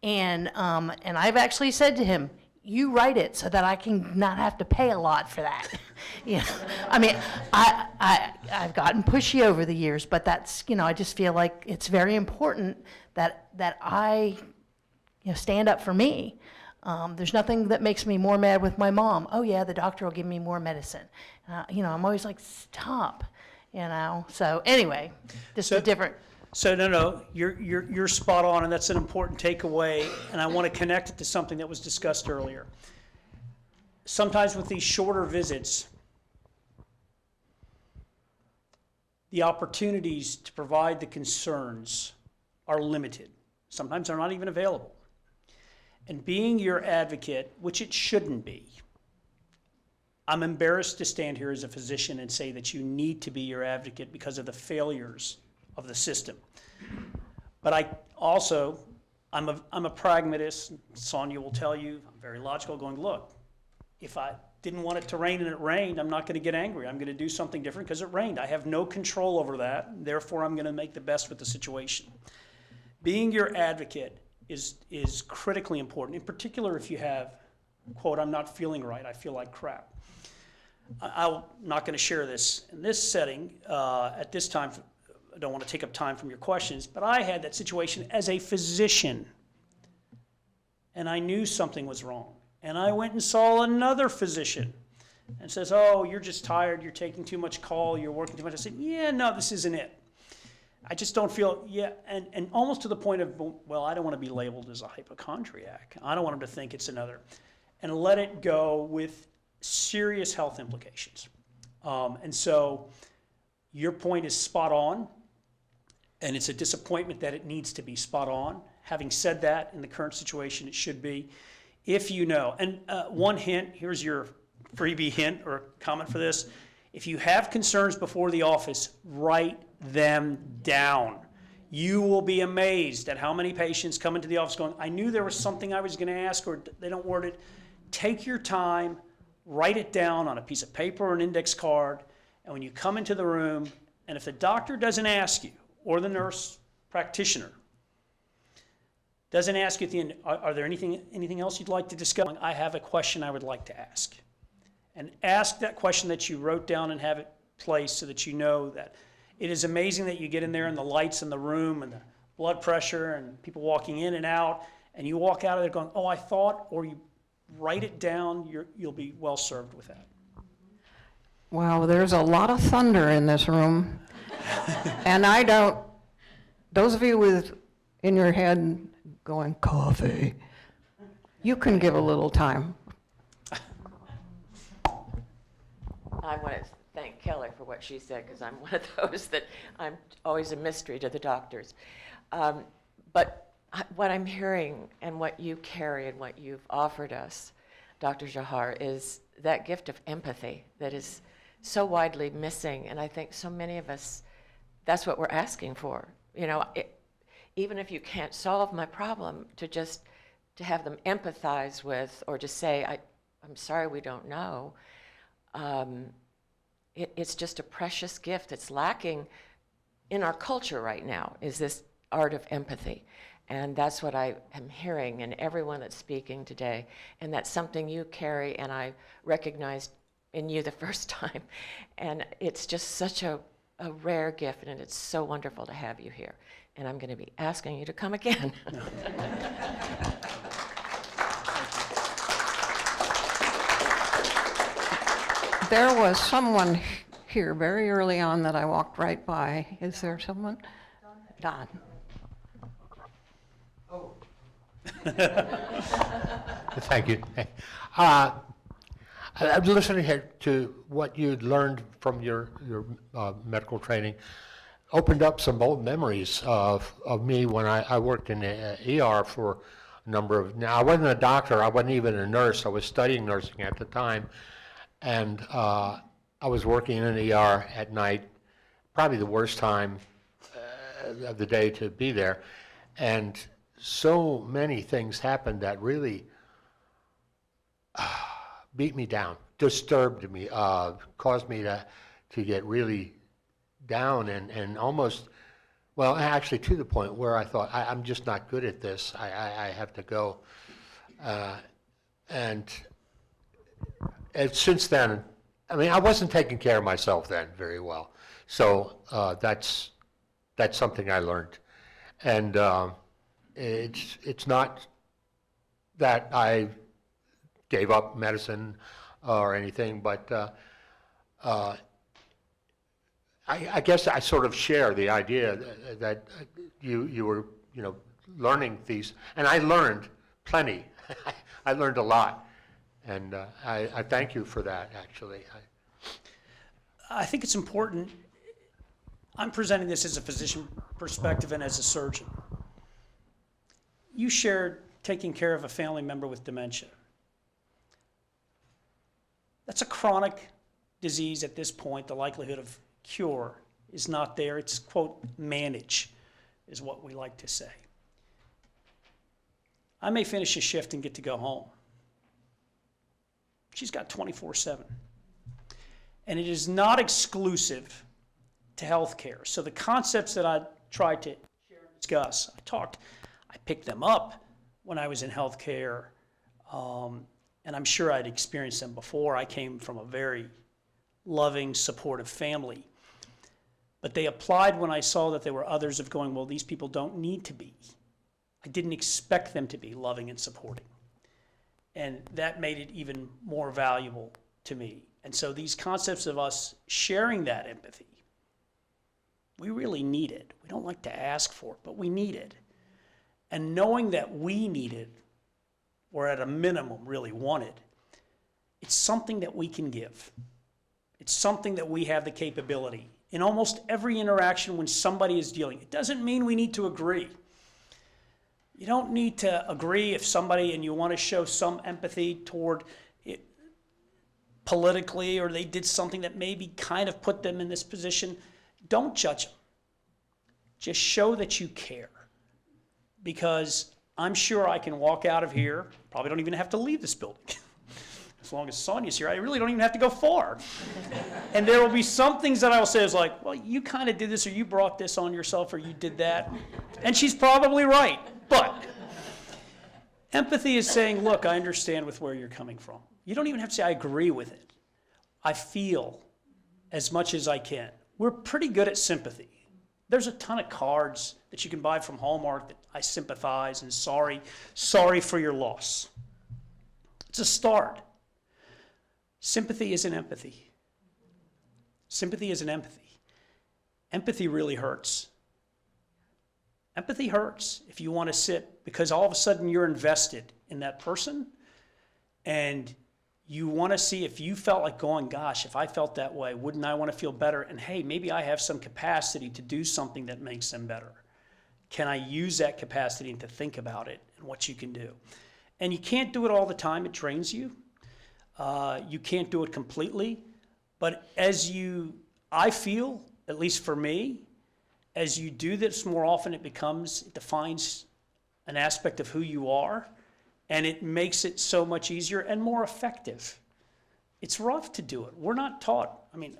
and I've actually said to him, you write it so that I can not have to pay a lot for that. I mean, I've gotten pushy over the years, but that's, I just feel like it's very important that I, stand up for me. There's nothing that makes me more mad with my mom. Oh yeah, the doctor will give me more medicine. I'm always like, stop, So anyway, just a different. So no, you're spot on, and that's an important takeaway, and I want to connect it to something that was discussed earlier. Sometimes with these shorter visits, the opportunities to provide the concerns are limited. Sometimes they're not even available. And being your advocate, which it shouldn't be, I'm embarrassed to stand here as a physician and say that you need to be your advocate because of the failures of the system. But I'm a pragmatist. Sonia will tell you, I'm very logical, going, look, if I didn't want it to rain and it rained, I'm not going to get angry. I'm going to do something different because it rained. I have no control over that. Therefore, I'm going to make the best with the situation. Being your advocate is critically important, in particular if you have, quote, I'm not feeling right, I feel like crap. I'm not going to share this in this setting at this time. I don't want to take up time from your questions, but I had that situation as a physician, and I knew something was wrong. And I went and saw another physician and says, oh, you're just tired, you're taking too much call, you're working too much. I said, yeah, no, this isn't it. I just don't feel, and almost to the point of, well, I don't want to be labeled as a hypochondriac. I don't want him to think it's another. And let it go with serious health implications. And so your point is spot on, and it's a disappointment that it needs to be spot on. Having said that, in the current situation, it should be. If you know, and one hint, here's your freebie hint or comment for this. If you have concerns before the office, write them down. You will be amazed at how many patients come into the office going, I knew there was something I was going to ask, or they don't word it. Take your time, write it down on a piece of paper or an index card, and when you come into the room, and if the doctor doesn't ask you, or the nurse practitioner doesn't ask you at the end, are there anything else you'd like to discuss? I have a question I would like to ask. And ask that question that you wrote down and have it placed so that you know that. It is amazing that you get in there and the lights in the room and the blood pressure and people walking in and out, and you walk out of there going, oh, I thought, or you write it down, you'll be well served with that. Wow, there's a lot of thunder in this room. And those of you in your head going, coffee, you can give a little time. I want to thank Kelly for what she said, because I'm one of those that I'm always a mystery to the doctors. But what I'm hearing and what you carry and what you've offered us, Dr. Jawhar, is that gift of empathy that is so widely missing. And I think so many of us, that's what we're asking for. Even if you can't solve my problem, to have them empathize with, or just say, I'm sorry, we don't know. It's just a precious gift. It's lacking in our culture right now, is this art of empathy. And that's what I am hearing in everyone that's speaking today. And that's something you carry, and I recognized in you the first time. And it's just such a rare gift, and it's so wonderful to have you here. And I'm going to be asking you to come again. There was someone here very early on that I walked right by. Is there someone? Don. Oh. Thank you. I'm listening here to what you'd learned from your medical training. Opened up some old memories of me when I worked in the ER for now I wasn't a doctor, I wasn't even a nurse, I was studying nursing at the time, and I was working in an ER at night, probably the worst time of the day to be there, and so many things happened that really beat me down, disturbed me, caused me to get really down and almost, well, actually to the point where I thought, I'm just not good at this, I have to go. And since then, I mean, I wasn't taking care of myself then very well. So that's something I learned. And it's not that I gave up medicine or anything, but I guess I sort of share the idea that you were, learning these, and I learned plenty. I learned a lot, and I thank you for that, actually. I think it's important. I'm presenting this as a physician perspective and as a surgeon. You shared taking care of a family member with dementia. That's a chronic disease at this point. The likelihood of cure is not there. It's, quote, manage, is what we like to say. I may finish a shift and get to go home. She's got 24/7. And it is not exclusive to healthcare. So the concepts that I tried to share and discuss, I picked them up when I was in healthcare, and I'm sure I'd experienced them before. I came from a very loving, supportive family. But they applied when I saw that there were others of going, well, these people don't need to be. I didn't expect them to be loving and supporting. And that made it even more valuable to me. And so these concepts of us sharing that empathy, we really need it. We don't like to ask for it, but we need it. And knowing that we need it, or at a minimum really want it, it's something that we can give. It's something that we have the capability. In almost every interaction when somebody is dealing, it doesn't mean we need to agree. You don't need to agree if somebody, and you want to show some empathy toward it politically, or they did something that maybe kind of put them in this position. Don't judge them. Just show that you care. Because I'm sure I can walk out of here, probably don't even have to leave this building. As long as Sonia's here, I really don't even have to go far. And there will be some things that I will say is like, well, you kind of did this, or you brought this on yourself, or you did that. And she's probably right. But empathy is saying, look, I understand with where you're coming from. You don't even have to say I agree with it. I feel as much as I can. We're pretty good at sympathy. There's a ton of cards that you can buy from Hallmark that I sympathize and sorry for your loss. It's a start. Sympathy isn't empathy. Sympathy isn't empathy. Empathy really hurts. Empathy hurts if you want to sit, because all of a sudden you're invested in that person, and you want to see if you felt like going, gosh, if I felt that way, wouldn't I want to feel better? And hey, maybe I have some capacity to do something that makes them better. Can I use that capacity and to think about it and what you can do? And you can't do it all the time. It drains you. You can't do it completely. But I feel, at least for me, as you do this more often, it defines an aspect of who you are, and it makes it so much easier and more effective. It's rough to do it. We're not taught. I mean,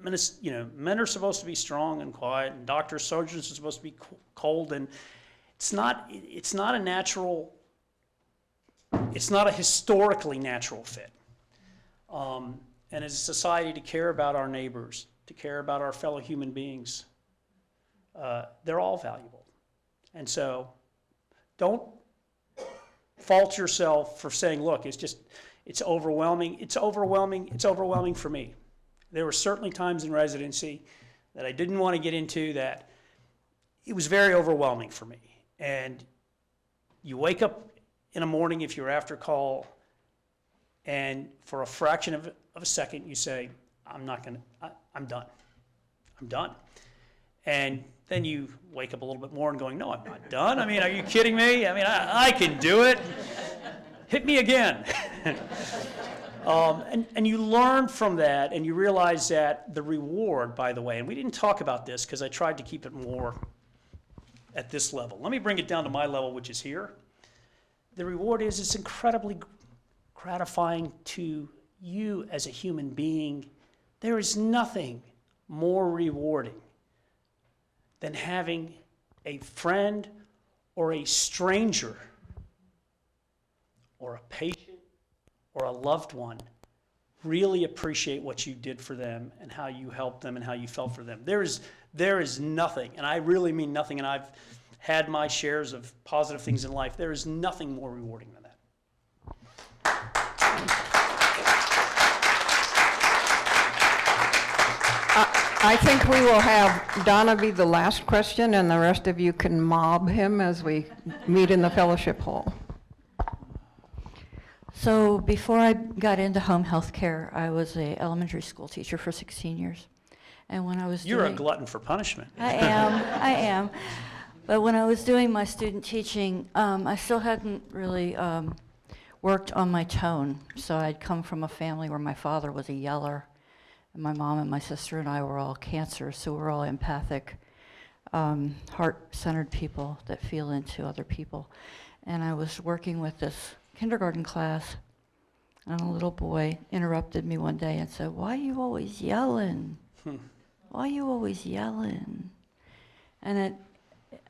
men are supposed to be strong and quiet, and doctors, surgeons are supposed to be cold, and it's not a natural, it's not a historically natural fit. And as a society, to care about our neighbors, to care about our fellow human beings, they're all valuable. And so don't fault yourself for saying, look, it's overwhelming. It's overwhelming for me. There were certainly times in residency that I didn't want to get into, that it was very overwhelming for me. And you wake up in a morning if you're after call, and for a fraction of a second you say, I'm done. I'm done. And then you wake up a little bit more and going, no, I'm not done. I mean, are you kidding me? I mean, I can do it. Hit me again. And you learn from that, and you realize that the reward, by the way, and we didn't talk about this because I tried to keep it more at this level. Let me bring it down to my level, which is here. The reward is it's incredibly gratifying to you as a human being. There is nothing more rewarding than having a friend or a stranger or a patient or a loved one really appreciate what you did for them and how you helped them and how you felt for them. There is nothing, and I really mean nothing, and I've had my shares of positive things in life. There is nothing more rewarding than that. I think we will have Donna be the last question, and the rest of you can mob him as we meet in the fellowship hall. So before I got into home health care, I was an elementary school teacher for 16 years. And when I was You're a glutton for punishment. I am. But when I was doing my student teaching, I still hadn't really worked on my tone. So I'd come from a family where my father was a yeller, and my mom and my sister and I were all cancer, so we're all empathic, heart-centered people that feel into other people. And I was working with this kindergarten class, and a little boy interrupted me one day and said, "Why are you always yelling? Why are you always yelling?" And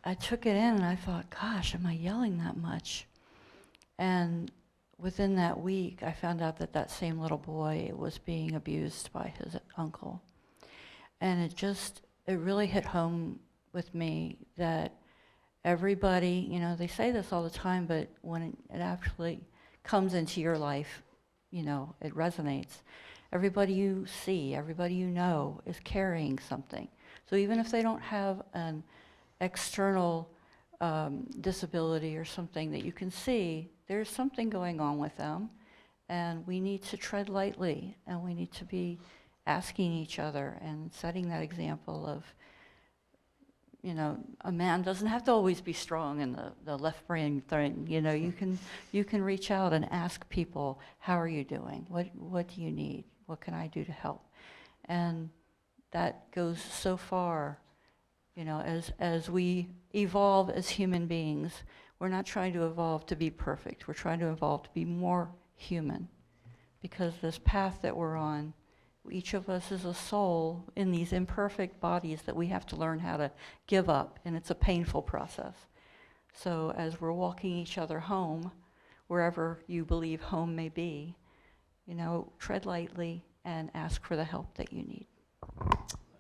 I took it in and I thought, gosh, am I yelling that much? And within that week, I found out that that same little boy was being abused by his uncle. And it really hit home with me that everybody, they say this all the time, but when it actually comes into your life, it resonates. Everybody you see, everybody you know is carrying something. So even if they don't have an external disability or something that you can see, there's something going on with them, and we need to tread lightly, and we need to be asking each other and setting that example of, a man doesn't have to always be strong in the left brain thing. You can reach out and ask people, how are you doing? What do you need? What can I do to help? And that goes so far, as we evolve as human beings. We're not trying to evolve to be perfect. We're trying to evolve to be more human, because this path that we're on, each of us is a soul in these imperfect bodies that we have to learn how to give up, and it's a painful process. So as we're walking each other home, wherever you believe home may be, tread lightly and ask for the help that you need.